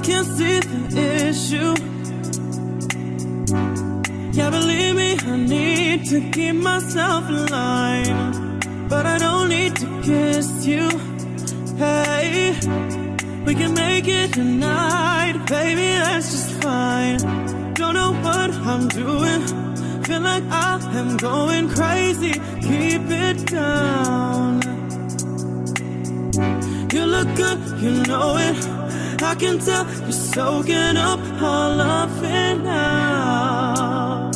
can't see the issue. Yeah, believe me, I need to keep myself in line, but I don't need to kiss you. Hey, we can make it tonight, baby, that's just fine. Don't know what I'm doing, feel like I am going crazy. Keep it down. You look good, you know it, I can tell you're soaking up all of it now.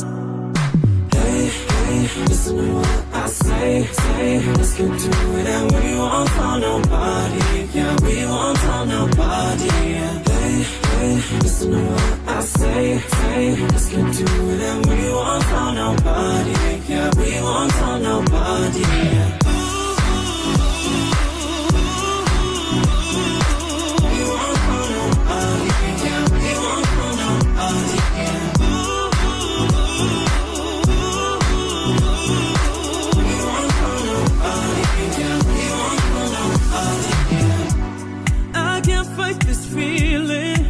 Hey, listen to what I say, let's get to it and we won't tell nobody. Yeah, we won't tell nobody. Hey, listen to what I say, let's get to it and we won't tell nobody. Yeah, we won't tell nobody. Yeah. This feeling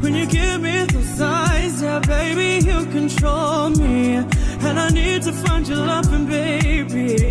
when you give me those eyes, yeah, baby, you control me, and I need to find your loving, baby.